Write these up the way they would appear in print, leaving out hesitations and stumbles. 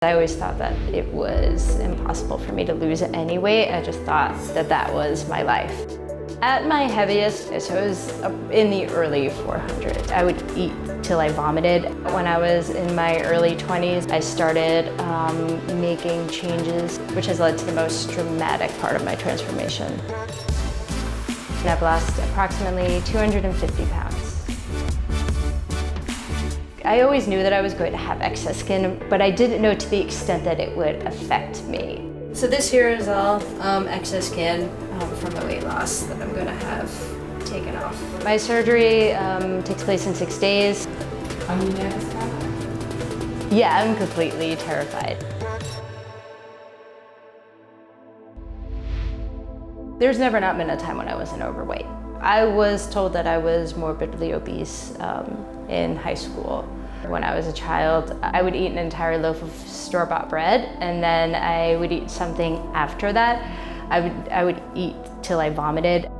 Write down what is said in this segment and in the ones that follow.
I always thought that it was impossible for me to lose any weight. I just thought that that was my life. At my heaviest, so it was in the early 400s. I would eat till I vomited. When I was in my early 20s, I started making changes, which has led to the most dramatic part of my transformation. And I've lost approximately 250 pounds. I always knew that I was going to have excess skin, but I didn't know to the extent that it would affect me. So this here is all excess skin from the weight loss that I'm going to have taken off. My surgery takes place in 6 days. Are you nervous about it? Yeah, I'm completely terrified. There's never not been a time when I wasn't overweight. I was told that I was morbidly obese in high school. When I was a child, I would eat an entire loaf of store-bought bread, and then I would eat something after that. I would eat till I vomited.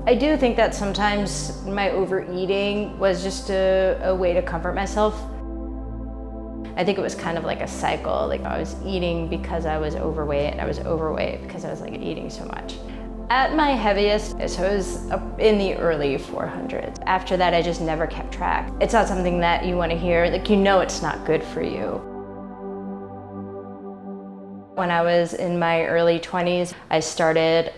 I do think that sometimes my overeating was just a way to comfort myself. I think it was kind of like a cycle. Like I was eating because I was overweight, and I was overweight because I was like eating so much. At my heaviest, so it was in the early 400s. After that, I just never kept track. It's not something that you want to hear. Like, you know it's not good for you. When I was in my early 20s, I started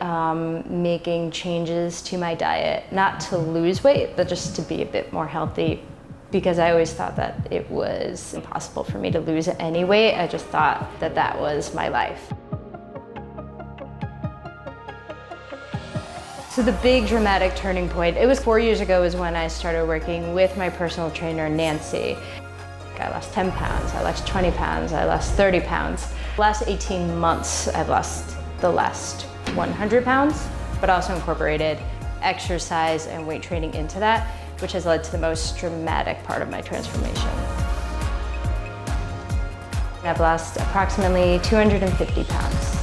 making changes to my diet, not to lose weight, but just to be a bit more healthy, because I always thought that it was impossible for me to lose any weight. I just thought that that was my life. So the big dramatic turning point, it was 4 years ago is when I started working with my personal trainer, Nancy. I lost 10 pounds, I lost 20 pounds, I lost 30 pounds. The last 18 months, I've lost the last 100 pounds, but also incorporated exercise and weight training into that, which has led to the most dramatic part of my transformation. I've lost approximately 250 pounds.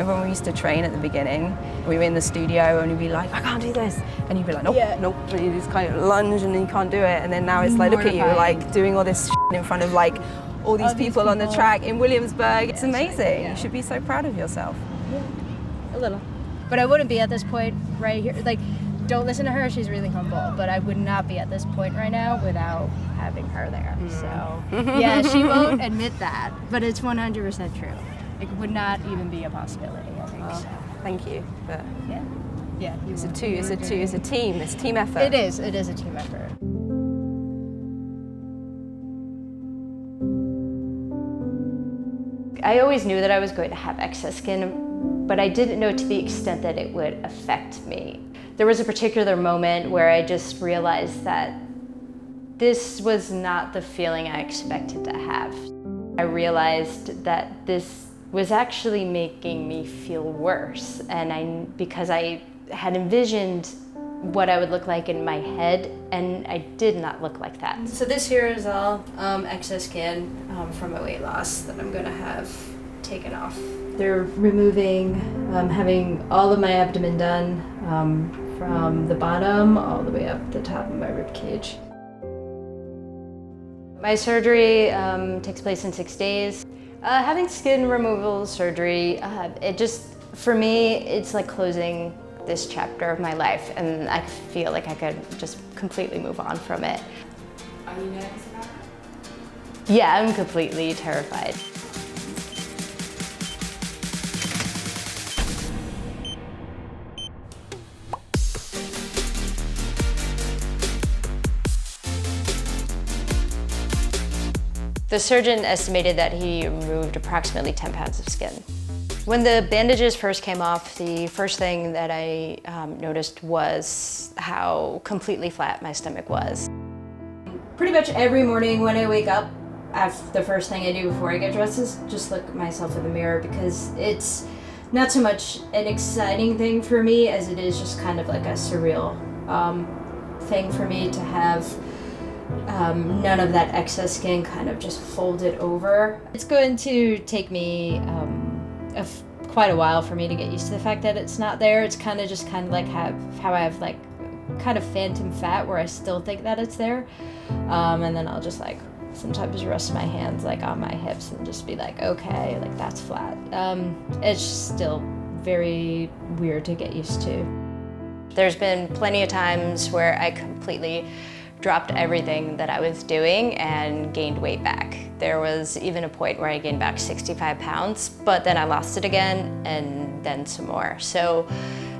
When we used to train at the beginning, we were in the studio and you'd be like, I can't do this. And you'd be like, nope, nope. And you just kind of lunge and then you can't do it. And then now it's like, look at you, like doing all this in front of like all these people on the track in Williamsburg. It's amazing. You should be so proud of yourself. Yeah, a little. But I wouldn't be at this point right here. Like, don't listen to her, she's really humble. But I would not be at this point right now without having her there. So, yeah, she won't admit that, but it's 100% true. It would not even be a possibility, I think. So. Thank you. But Yeah. it's a team. It's a team effort. It is a team effort. I always knew that I was going to have excess skin, but I didn't know to the extent that it would affect me. There was a particular moment where I just realized that this was not the feeling I expected to have. I realized that this was actually making me feel worse, and because I had envisioned what I would look like in my head, and I did not look like that. So this here is all excess skin from my weight loss that I'm going to have taken off. They're removing, having all of my abdomen done from the bottom all the way up the top of my rib cage. My surgery takes place in 6 days. Having skin removal surgery, it just, for me, it's like closing this chapter of my life, and I feel like I could just completely move on from it. Are you nervous about it? Yeah, I'm completely terrified. The surgeon estimated that he removed approximately 10 pounds of skin. When the bandages first came off, the first thing that I noticed was how completely flat my stomach was. Pretty much every morning when I wake up, the first thing I do before I get dressed is just look at myself in the mirror, because it's not so much an exciting thing for me as it is just kind of like a surreal thing for me to have none of that excess skin kind of just folded over. It's going to take me quite a while for me to get used to the fact that it's not there. It's kind of like how I have like kind of phantom fat where I still think that it's there, and then I'll just like sometimes rest my hands like on my hips and just be like, okay, like that's flat. It's still very weird to get used to. There's been plenty of times where I completely dropped everything that I was doing and gained weight back. There was even a point where I gained back 65 pounds, but then I lost it again and then some more. So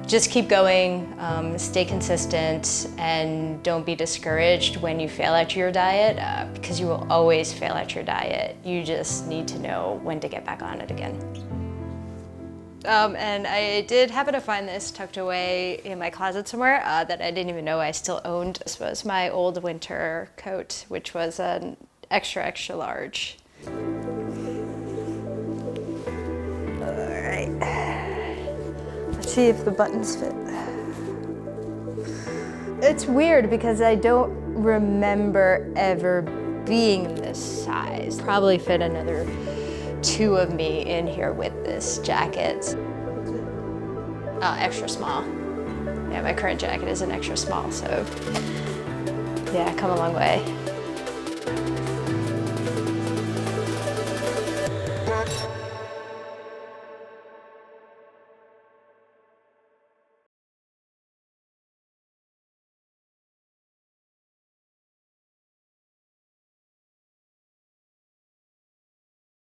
just keep going, stay consistent, and don't be discouraged when you fail at your diet, because you will always fail at your diet. You just need to know when to get back on it again. And I did happen to find this tucked away in my closet somewhere that I didn't even know I still owned. This was my old winter coat, which was an extra, extra large. All right. Let's see if the buttons fit. It's weird because I don't remember ever being this size. Probably fit another 2 of me in here with this jacket. Extra small. Yeah, my current jacket is an extra small, so yeah, come a long way.